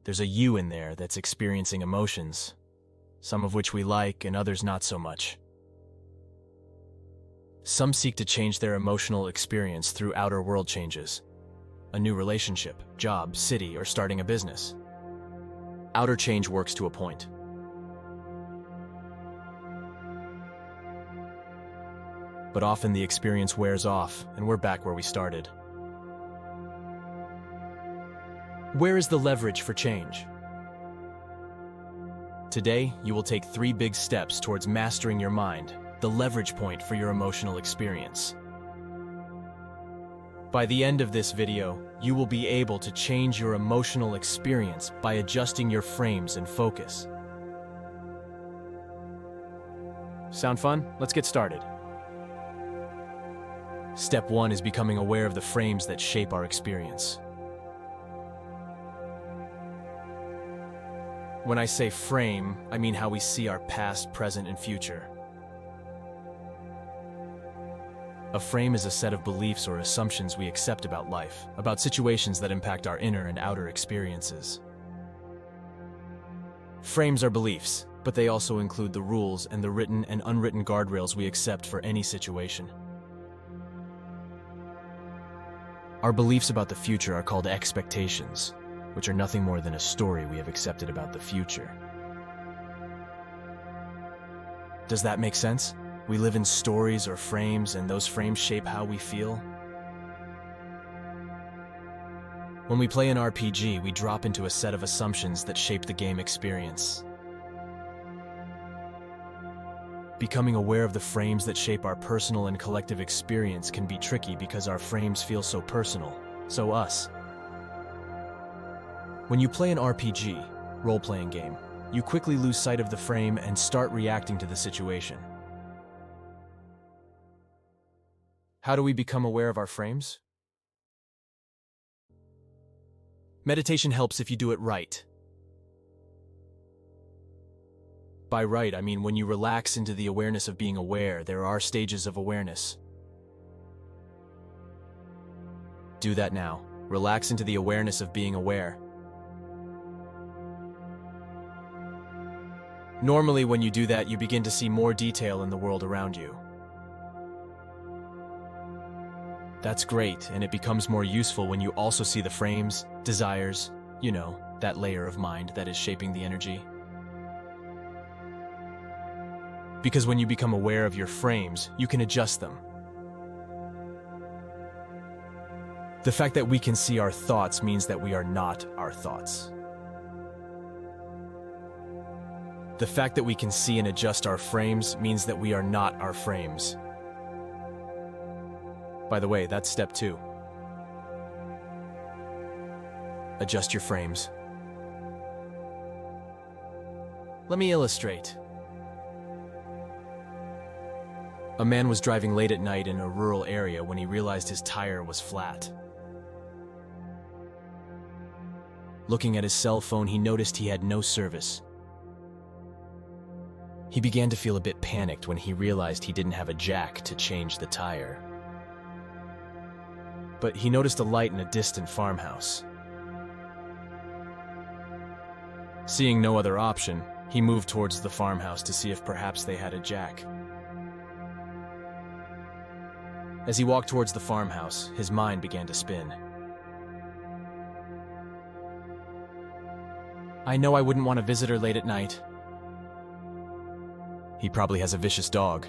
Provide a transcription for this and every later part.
There's a you in there that's experiencing emotions, some of which we like and others not so much. Some seek to change their emotional experience through outer world changes. A new relationship, job, city, or starting a business. Outer change works to a point. But often the experience wears off, and we're back where we started. Where is the leverage for change? Today, you will take 3 big steps towards mastering your mind, the leverage point for your emotional experience. By the end of this video, you will be able to change your emotional experience by adjusting your frames and focus. Sound fun? Let's get started. Step 1 is becoming aware of the frames that shape our experience. When I say frame, I mean how we see our past, present, and future. A frame is a set of beliefs or assumptions we accept about life, about situations that impact our inner and outer experiences. Frames are beliefs, but they also include the rules and the written and unwritten guardrails we accept for any situation. Our beliefs about the future are called expectations, which are nothing more than a story we have accepted about the future. Does that make sense? We live in stories or frames, and those frames shape how we feel. When we play an RPG, we drop into a set of assumptions that shape the game experience. Becoming aware of the frames that shape our personal and collective experience can be tricky because our frames feel so personal, so us. When you play an RPG, role-playing game, you quickly lose sight of the frame and start reacting to the situation. How do we become aware of our frames? Meditation helps if you do it right. By right, I mean when you relax into the awareness of being aware, there are stages of awareness. Do that now. Relax into the awareness of being aware. Normally, when you do that, you begin to see more detail in the world around you. That's great, and it becomes more useful when you also see the frames, desires, that layer of mind that is shaping the energy. Because when you become aware of your frames, you can adjust them. The fact that we can see our thoughts means that we are not our thoughts. The fact that we can see and adjust our frames means that we are not our frames. By the way, that's step 2. Adjust your frames. Let me illustrate. A man was driving late at night in a rural area when he realized his tire was flat. Looking at his cell phone, he noticed he had no service. He began to feel a bit panicked when he realized he didn't have a jack to change the tire. But he noticed a light in a distant farmhouse. Seeing no other option, he moved towards the farmhouse to see if perhaps they had a jack. As he walked towards the farmhouse, his mind began to spin. I know I wouldn't want a visitor late at night. He probably has a vicious dog.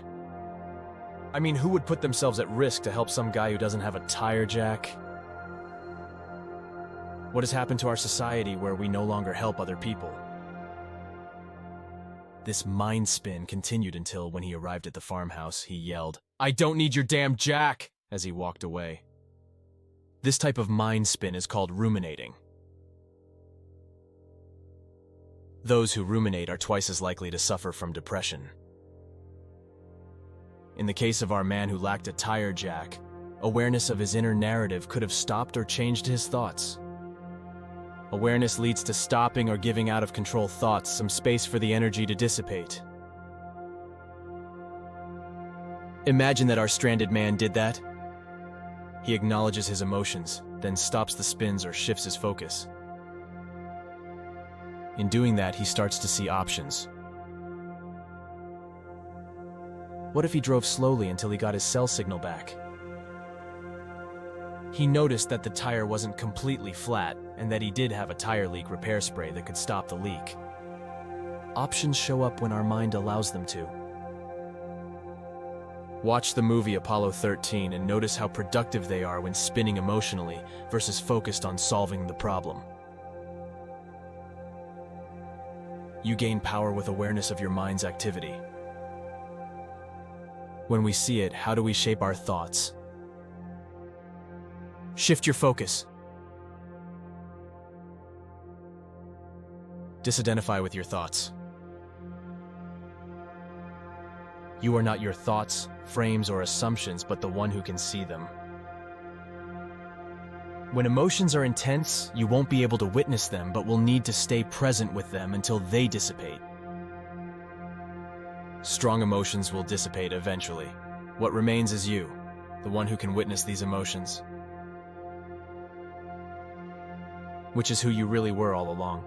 I mean, who would put themselves at risk to help some guy who doesn't have a tire jack? What has happened to our society where we no longer help other people? This mind spin continued until when he arrived at the farmhouse, he yelled, "I don't need your damn jack!" as he walked away. This type of mind spin is called ruminating. Those who ruminate are twice as likely to suffer from depression. In the case of our man who lacked a tire jack, awareness of his inner narrative could have stopped or changed his thoughts. Awareness leads to stopping or giving out of control thoughts some space for the energy to dissipate. Imagine that our stranded man did that. He acknowledges his emotions, then stops the spins or shifts his focus. In doing that, he starts to see options. What if he drove slowly until he got his cell signal back? He noticed that the tire wasn't completely flat and that he did have a tire leak repair spray that could stop the leak. Options show up when our mind allows them to. Watch the movie Apollo 13 and notice how productive they are when spinning emotionally versus focused on solving the problem. You gain power with awareness of your mind's activity. When we see it, how do we shape our thoughts? Shift your focus. Disidentify with your thoughts. You are not your thoughts, frames, or assumptions, but the one who can see them. When emotions are intense, you won't be able to witness them, but will need to stay present with them until they dissipate. Strong emotions will dissipate eventually. What remains is you, the one who can witness these emotions, which is who you really were all along.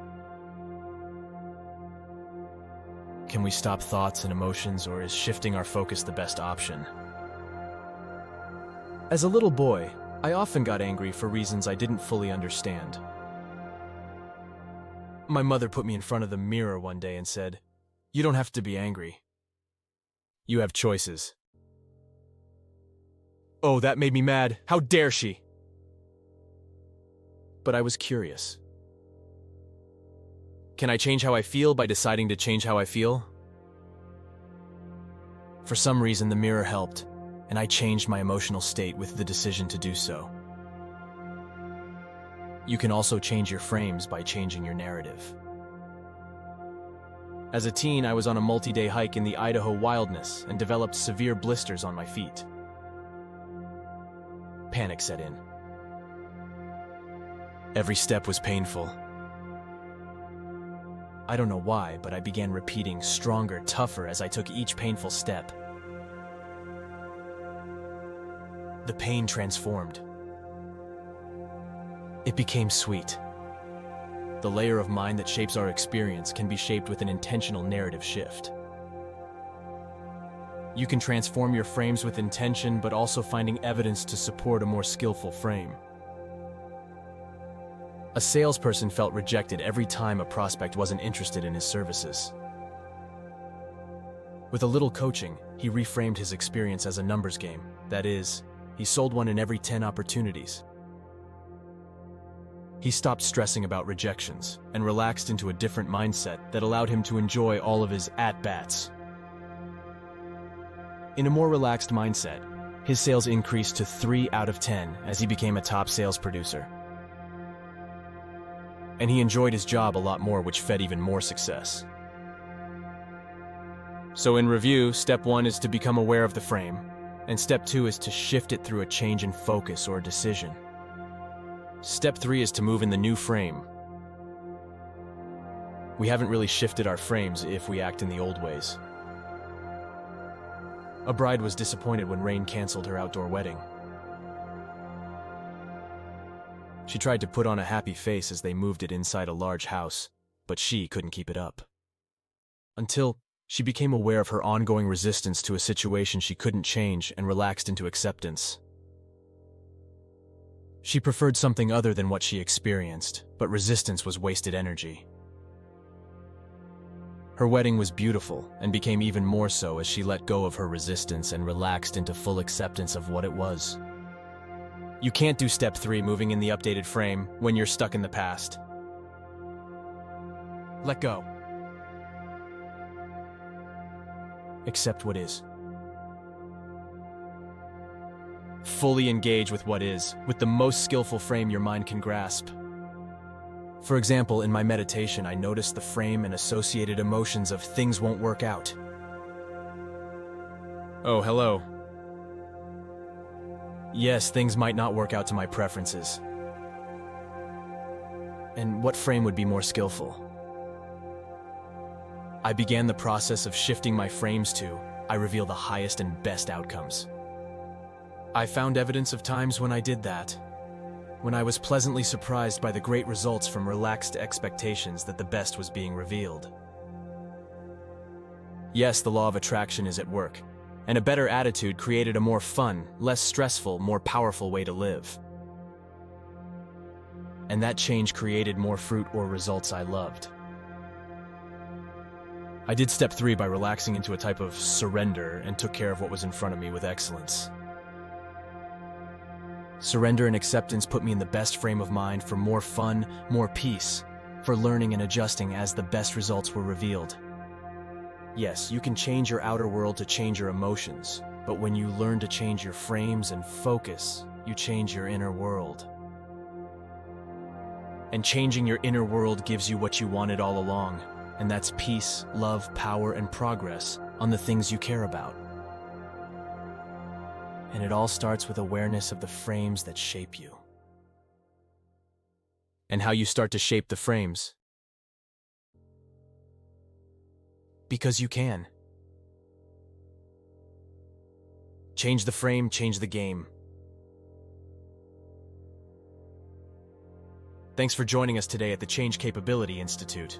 Can we stop thoughts and emotions, or is shifting our focus the best option? As a little boy, I often got angry for reasons I didn't fully understand. My mother put me in front of the mirror one day and said, "You don't have to be angry. You have choices." Oh, that made me mad. How dare she? But I was curious. Can I change how I feel by deciding to change how I feel? For some reason, the mirror helped, and I changed my emotional state with the decision to do so. You can also change your frames by changing your narrative. As a teen, I was on a multi-day hike in the Idaho wilderness and developed severe blisters on my feet. Panic set in. Every step was painful. I don't know why, but I began repeating stronger, tougher as I took each painful step. The pain transformed. It became sweet. The layer of mind that shapes our experience can be shaped with an intentional narrative shift. You can transform your frames with intention, but also finding evidence to support a more skillful frame. A salesperson felt rejected every time a prospect wasn't interested in his services. With a little coaching, he reframed his experience as a numbers game. That is, he sold one in every 10 opportunities. He stopped stressing about rejections and relaxed into a different mindset that allowed him to enjoy all of his at-bats. In a more relaxed mindset, his sales increased to 3 out of 10 as he became a top sales producer. And he enjoyed his job a lot more, which fed even more success. So in review, step 1 is to become aware of the frame, and step 2 is to shift it through a change in focus or decision. Step 3 is to move in the new frame. We haven't really shifted our frames if we act in the old ways. A bride was disappointed when rain canceled her outdoor wedding. She tried to put on a happy face as they moved it inside a large house, but she couldn't keep it up. Until she became aware of her ongoing resistance to a situation she couldn't change and relaxed into acceptance. She preferred something other than what she experienced, but resistance was wasted energy. Her wedding was beautiful and became even more so as she let go of her resistance and relaxed into full acceptance of what it was. You can't do step 3, moving in the updated frame, when you're stuck in the past. Let go. Accept what is. Fully engage with what is, with the most skillful frame your mind can grasp. For example, in my meditation, I noticed the frame and associated emotions of things won't work out. Oh, hello. Yes, things might not work out to my preferences. And what frame would be more skillful? I began the process of shifting my frames to, I reveal the highest and best outcomes. I found evidence of times when I did that. when I was pleasantly surprised by the great results from relaxed expectations that the best was being revealed. Yes, the law of attraction is at work, and a better attitude created a more fun, less stressful, more powerful way to live. And that change created more fruit or results I loved. I did step 3 by relaxing into a type of surrender and took care of what was in front of me with excellence. Surrender and acceptance put me in the best frame of mind for more fun, more peace, for learning and adjusting as the best results were revealed. Yes, you can change your outer world to change your emotions, but when you learn to change your frames and focus, you change your inner world. And changing your inner world gives you what you wanted all along, and that's peace, love, power, and progress on the things you care about. And it all starts with awareness of the frames that shape you. And how you start to shape the frames. Because you can. Change the frame, change the game. Thanks for joining us today at the Change Capability Institute.